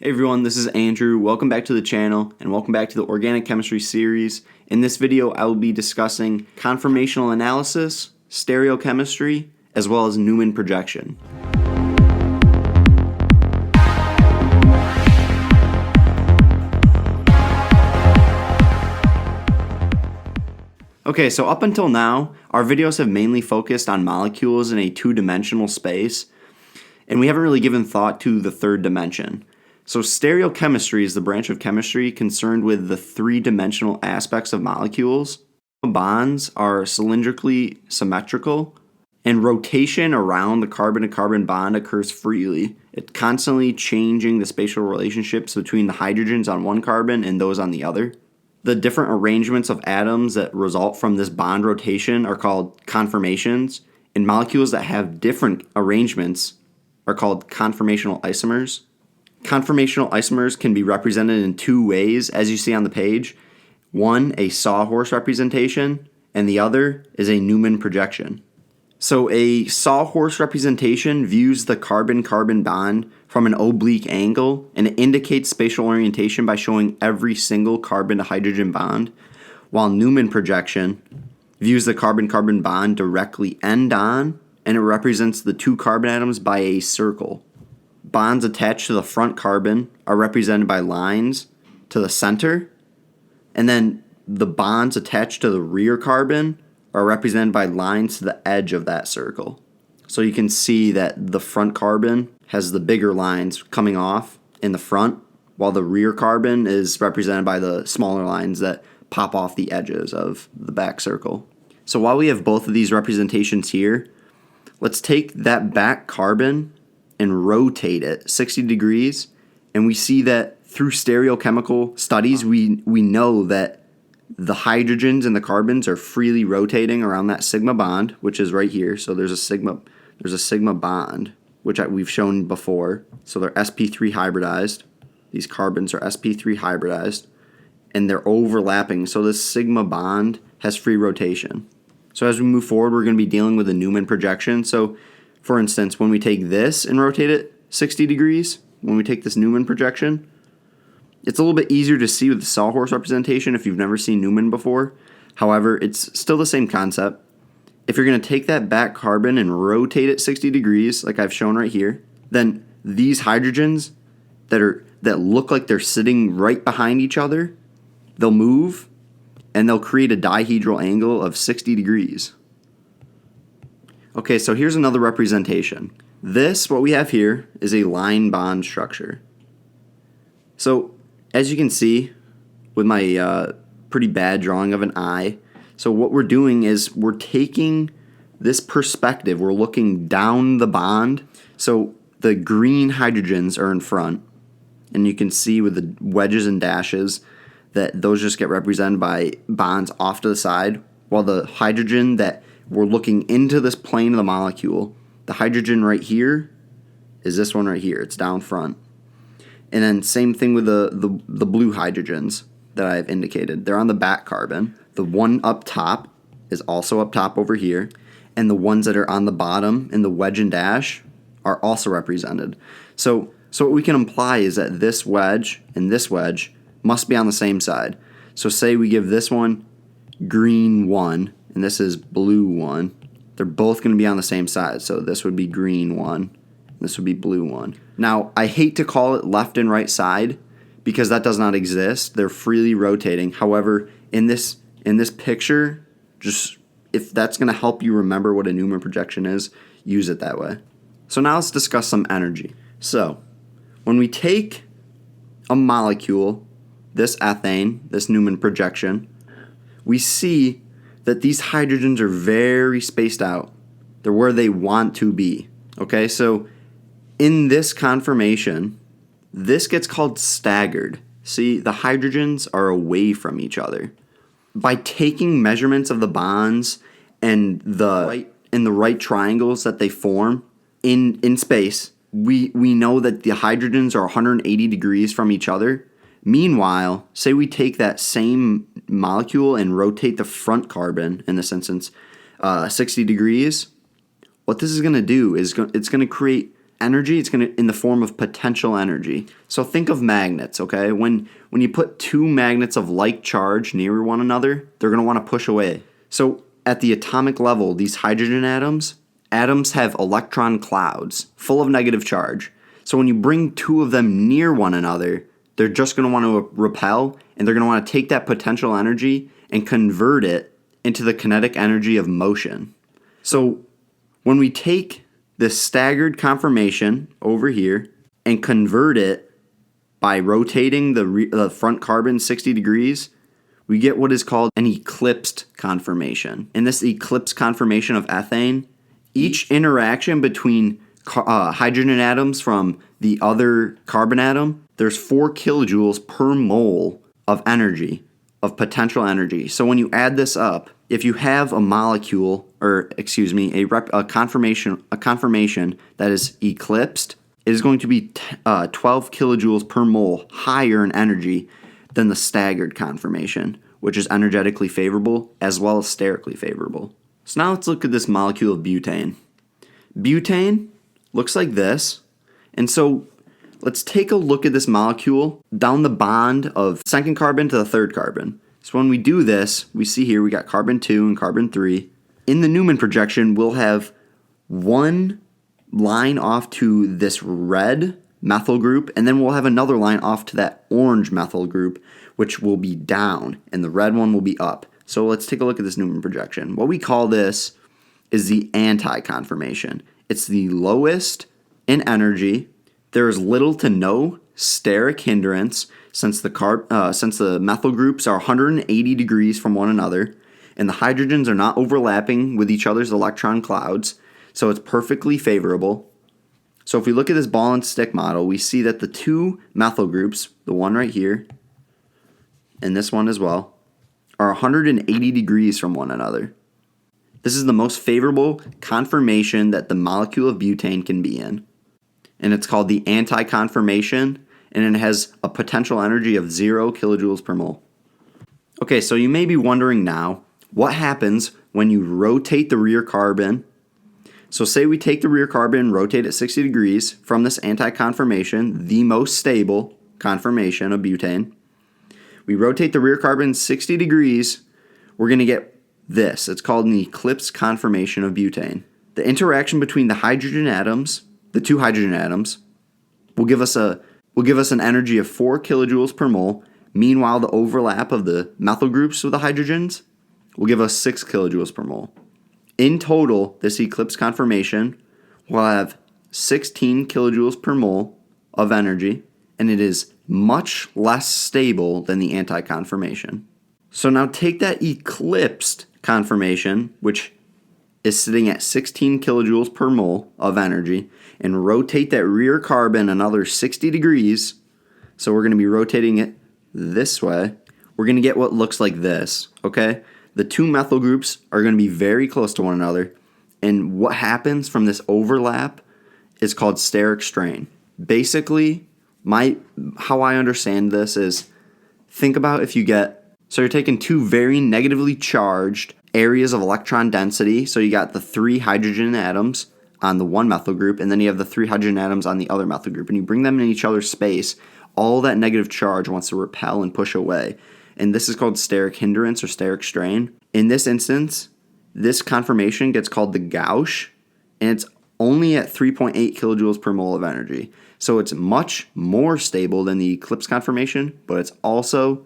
Hey everyone, this is Andrew. Welcome back to the channel and welcome back to the Organic Chemistry series. In this video, I will be discussing conformational analysis, stereochemistry, as well as Newman projection. Okay, so up until now, our videos have mainly focused on molecules in a two-dimensional space, and we haven't really given thought to the third dimension. So stereochemistry is the branch of chemistry concerned with the three-dimensional aspects of molecules. Bonds are cylindrically symmetrical, and rotation around the carbon-to-carbon bond occurs freely. It's constantly changing the spatial relationships between the hydrogens on one carbon and those on the other. The different arrangements of atoms that result from this bond rotation are called conformations, and molecules that have different arrangements are called conformational isomers. Conformational isomers can be represented in two ways, as you see on the page. One, a Sawhorse representation, and the other is a Newman projection. So a Sawhorse representation views the carbon-carbon bond from an oblique angle, and it indicates spatial orientation by showing every single carbon-to-hydrogen bond, while Newman projection views the carbon-carbon bond directly end-on, and it represents the two carbon atoms by a circle. Bonds attached to the front carbon are represented by lines to the center, and then the bonds attached to the rear carbon are represented by lines to the edge of that circle. So you can see that the front carbon has the bigger lines coming off in the front, while the rear carbon is represented by the smaller lines that pop off the edges of the back circle. So while we have both of these representations here, let's take that back carbon and rotate it 60 degrees, and we see that through stereochemical studies, we know that the hydrogens and the carbons are freely rotating around that sigma bond, which is right here. So there's a sigma bond, which we've shown before. So they're sp3 hybridized. These carbons are sp3 hybridized, and they're overlapping. So this sigma bond has free rotation. So as we move forward, we're going to be dealing with a Newman projection. So for instance, when we take this and rotate it 60 degrees, when we take this Newman projection, it's a little bit easier to see with the Sawhorse representation if you've never seen Newman before. However, it's still the same concept. If you're going to take that back carbon and rotate it 60 degrees, like I've shown right here, then these hydrogens that look like they're sitting right behind each other, they'll move and they'll create a dihedral angle of 60 degrees. Okay, so here's another representation. What we have here, is a line bond structure. So, as you can see, with my pretty bad drawing of an eye, so what we're doing is we're taking this perspective, we're looking down the bond. So the green hydrogens are in front, and you can see with the wedges and dashes that those just get represented by bonds off to the side, while the hydrogen that we're looking into this plane of the molecule, the hydrogen right here is this one right here. It's down front. And then same thing with the blue hydrogens that I've indicated. They're on the back carbon. The one up top is also up top over here. And the ones that are on the bottom in the wedge and dash are also represented. So what we can imply is that this wedge and this wedge must be on the same side. So say we give this one green 1, and this is blue 1. They're both going to be on the same side. So this would be green 1, and this would be blue 1. Now, I hate to call it left and right side because that does not exist. They're freely rotating. However, in this picture, just if that's going to help you remember what a Newman projection is, use it that way. So now let's discuss some energy. So when we take a molecule, this ethane, this Newman projection, we see that these hydrogens are very spaced out. They're where they want to be. Okay, so in this conformation, this gets called staggered. See, the hydrogens are away from each other. By taking measurements of the bonds and the right triangles that they form in space, we know that the hydrogens are 180 degrees from each other. Meanwhile, say we take that same molecule and rotate the front carbon, in this instance, 60 degrees. What this is going to do is it's going to create energy, it's going to in the form of potential energy. So think of magnets, okay? When you put two magnets of like charge near one another, they're going to want to push away. So at the atomic level, these hydrogen atoms have electron clouds full of negative charge. So when you bring two of them near one another, they're just going to want to repel, and they're going to want to take that potential energy and convert it into the kinetic energy of motion. So when we take this staggered conformation over here and convert it by rotating the front carbon 60 degrees, we get what is called an eclipsed conformation. In this eclipsed conformation of ethane, each interaction between hydrogen atoms from the other carbon atom, there's 4 kilojoules per mole of energy, of potential energy. So when you add this up, if you have a molecule, a conformation that is eclipsed, it is going to be 12 kilojoules per mole higher in energy than the staggered conformation, which is energetically favorable as well as sterically favorable. So now let's look at this molecule of butane. Butane looks like this, and so let's take a look at this molecule down the bond of second carbon to the third carbon. So when we do this, we see here we got carbon 2 and carbon 3. In the Newman projection, we'll have one line off to this red methyl group, and then we'll have another line off to that orange methyl group, which will be down, and the red one will be up. So let's take a look at this Newman projection. What we call this is the anti-conformation. It's the lowest in energy. There is little to no steric hindrance since the methyl groups are 180 degrees from one another, and the hydrogens are not overlapping with each other's electron clouds, so it's perfectly favorable. So if we look at this ball and stick model, we see that the two methyl groups, the one right here and this one as well, are 180 degrees from one another. This is the most favorable conformation that the molecule of butane can be in. And it's called the anti-conformation, and it has a potential energy of 0 kilojoules per mole. Okay, so you may be wondering now, what happens when you rotate the rear carbon? So say we take the rear carbon, rotate it 60 degrees from this anti-conformation, the most stable conformation of butane. We rotate the rear carbon 60 degrees, we're going to get this. It's called an eclipsed conformation of butane. The interaction between the hydrogen atoms, the two hydrogen atoms, will give us an energy of 4 kilojoules per mole. Meanwhile, the overlap of the methyl groups with the hydrogens will give us 6 kilojoules per mole. In total, this eclipsed conformation will have 16 kilojoules per mole of energy, and it is much less stable than the anti-conformation. So now take that eclipsed conformation, which is sitting at 16 kilojoules per mole of energy, and rotate that rear carbon another 60 degrees. So we're going to be rotating it this way. We're going to get what looks like this, okay? The two methyl groups are going to be very close to one another, and what happens from this overlap is called steric strain. Basically, how I understand this is, think about if you're taking two very negatively charged areas of electron density. So you got the 3 hydrogen atoms on the one methyl group, and then you have the 3 hydrogen atoms on the other methyl group, and you bring them in each other's space. All that negative charge wants to repel and push away. And this is called steric hindrance or steric strain. In this instance, this conformation gets called the gauche, and it's only at 3.8 kilojoules per mole of energy. So it's much more stable than the eclipse conformation, but it's also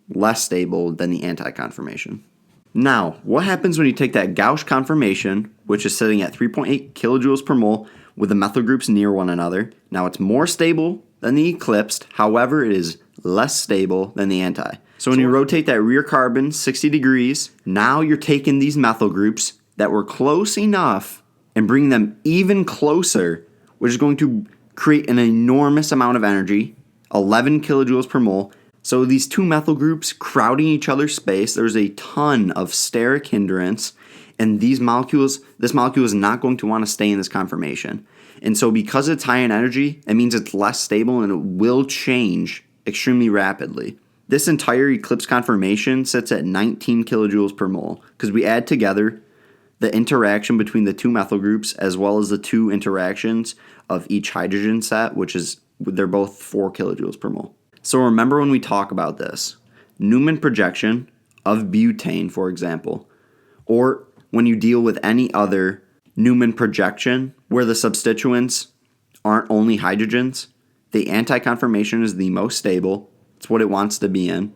less stable than the anti-conformation. Now, what happens when you take that gauche conformation, which is sitting at 3.8 kilojoules per mole, with the methyl groups near one another? Now, it's more stable than the eclipsed, however, it is less stable than the anti. So when you rotate that rear carbon 60 degrees, now you're taking these methyl groups that were close enough and bringing them even closer, which is going to create an enormous amount of energy, 11 kilojoules per mole. So these two methyl groups crowding each other's space, there's a ton of steric hindrance, and this molecule is not going to want to stay in this conformation. And so because it's high in energy, it means it's less stable and it will change extremely rapidly. This entire eclipse conformation sits at 19 kilojoules per mole because we add together the interaction between the two methyl groups as well as the two interactions of each hydrogen set, which is, they're both 4 kilojoules per mole. So remember when we talk about this, Newman projection of butane, for example, or when you deal with any other Newman projection where the substituents aren't only hydrogens, the anti-conformation is the most stable. It's what it wants to be in.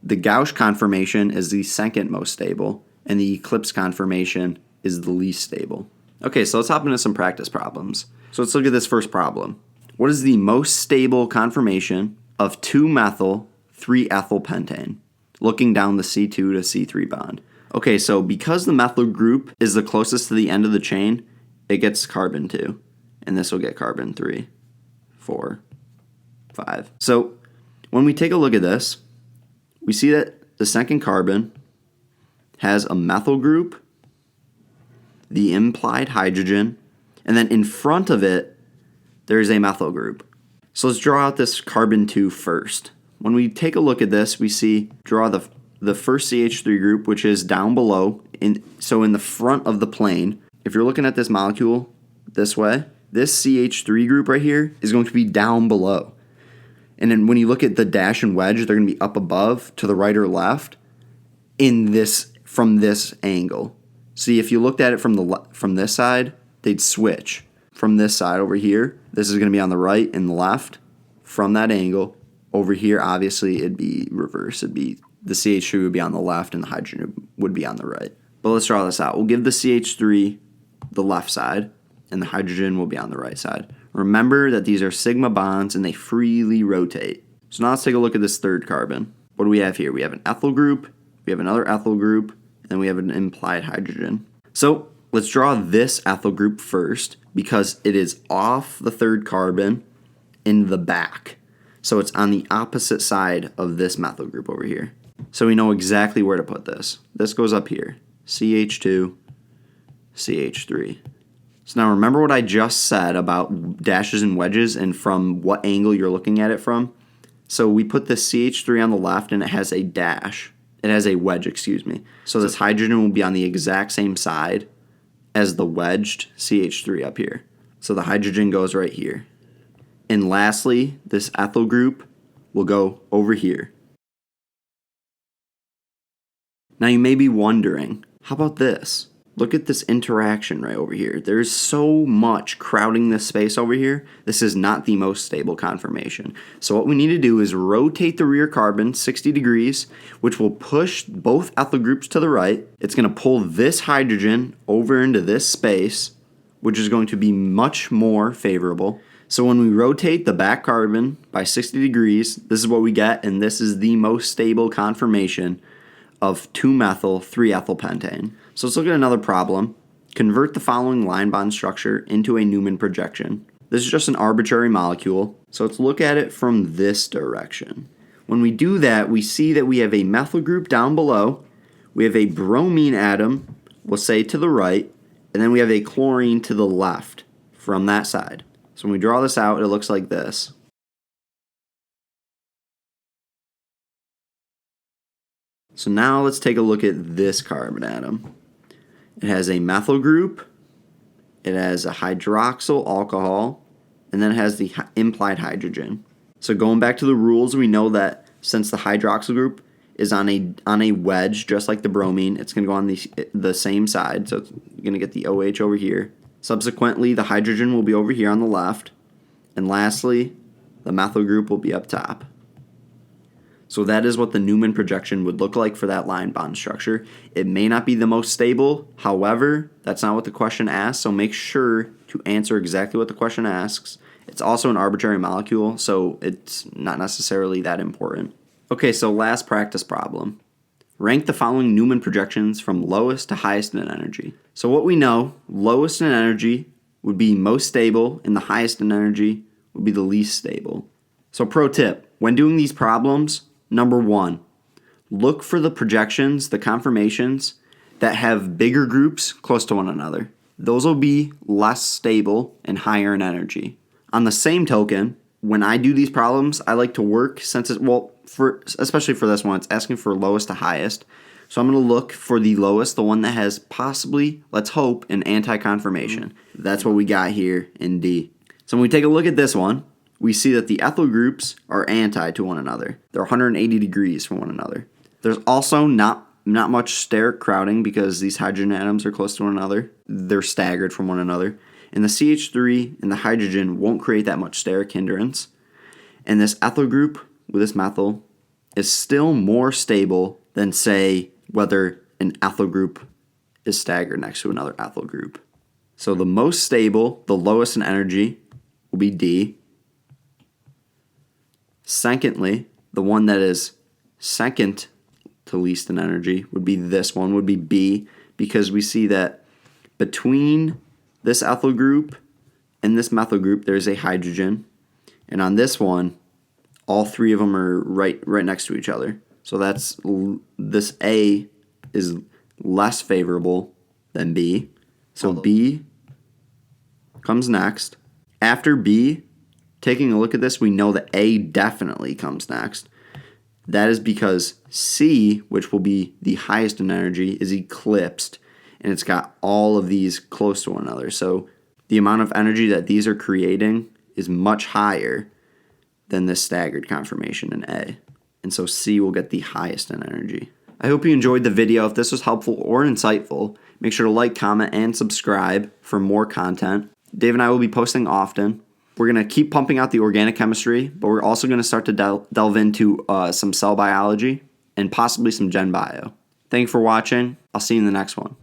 The Gauss conformation is the second most stable, and the Eclipsed conformation is the least stable. Okay, so let's hop into some practice problems. So let's look at this first problem. What is the most stable conformation of 2-methyl, 3-ethyl pentane? Looking down the C2 to C3 bond. Okay, so because the methyl group is the closest to the end of the chain, it gets carbon 2. And this will get carbon 3, 4, 5. So when we take a look at this, we see that the second carbon has a methyl group, the implied hydrogen, and then in front of it, there's a methyl group. So let's draw out this carbon 2 first. When we take a look at this, we see, draw the first CH3 group, which is down below, so in the front of the plane. If you're looking at this molecule this way, this CH3 group right here is going to be down below. And then when you look at the dash and wedge, they're going to be up above, to the right or left, from this angle. See, if you looked at it from this side, they'd switch. From this side over here, this is going to be on the right and the left. From that angle, over here, obviously, it'd be reverse. It'd be the CH3 would be on the left and the hydrogen would be on the right. But let's draw this out. We'll give the CH3 the left side, and the hydrogen will be on the right side. Remember that these are sigma bonds and they freely rotate. So now let's take a look at this third carbon. What do we have here? We have an ethyl group, we have another ethyl group, and we have an implied hydrogen. So let's draw this ethyl group first because it is off the third carbon in the back. So it's on the opposite side of this methyl group over here. So we know exactly where to put this. This goes up here. CH2, CH3. So now remember what I just said about dashes and wedges and from what angle you're looking at it from? So we put this CH3 on the left and it has a dash. It has a wedge, excuse me. So this hydrogen will be on the exact same side as the wedged CH3 up here. So the hydrogen goes right here. And lastly, this ethyl group will go over here. Now you may be wondering, how about this? Look at this interaction right over here. There's so much crowding this space over here. This is not the most stable conformation. So what we need to do is rotate the rear carbon 60 degrees, which will push both ethyl groups to the right. It's going to pull this hydrogen over into this space, which is going to be much more favorable. So when we rotate the back carbon by 60 degrees, this is what we get, and this is the most stable conformation of 2-methyl, 3-ethyl pentane. So let's look at another problem. Convert the following line bond structure into a Newman projection. This is just an arbitrary molecule, so let's look at it from this direction. When we do that, we see that we have a methyl group down below, we have a bromine atom, we'll say to the right, and then we have a chlorine to the left from that side. So when we draw this out, it looks like this. So now let's take a look at this carbon atom. It has a methyl group, it has a hydroxyl alcohol, and then it has the implied hydrogen. So going back to the rules, we know that since the hydroxyl group is on a wedge, just like the bromine, it's going to go on the same side. So you're going to get the OH over here. Subsequently, the hydrogen will be over here on the left. And lastly, the methyl group will be up top. So that is what the Newman projection would look like for that line bond structure. It may not be the most stable. However, that's not what the question asks, so make sure to answer exactly what the question asks. It's also an arbitrary molecule, so it's not necessarily that important. Okay, so last practice problem. Rank the following Newman projections from lowest to highest in energy. So what we know, lowest in energy would be most stable, and the highest in energy would be the least stable. So pro tip, when doing these problems, number 1, look for the projections, the conformations, that have bigger groups close to one another. Those will be less stable and higher in energy. On the same token, when I do these problems, I like to work, especially for this one, it's asking for lowest to highest. So I'm going to look for the lowest, the one that has possibly, let's hope, an anti-conformation. That's what we got here in D. So when we take a look at this one, we see that the ethyl groups are anti to one another. They're 180 degrees from one another. There's also not much steric crowding because these hydrogen atoms are close to one another. They're staggered from one another. And the CH3 and the hydrogen won't create that much steric hindrance. And this ethyl group with this methyl is still more stable than, say, whether an ethyl group is staggered next to another ethyl group. So the most stable, the lowest in energy, will be D. Secondly, the one that is second to least in energy would be this one, would be B, because we see that between this ethyl group and this methyl group, there's a hydrogen. And on this one, all three of them are right next to each other. So this A is less favorable than B. So B comes next. After B, taking a look at this, we know that A definitely comes next. That is because C, which will be the highest in energy, is eclipsed, and it's got all of these close to one another. So the amount of energy that these are creating is much higher than this staggered conformation in A. And so C will get the highest in energy. I hope you enjoyed the video. If this was helpful or insightful, make sure to like, comment, and subscribe for more content. Dave and I will be posting often. We're going to keep pumping out the organic chemistry, but we're also going to start to delve into some cell biology and possibly some gen bio. Thank you for watching. I'll see you in the next one.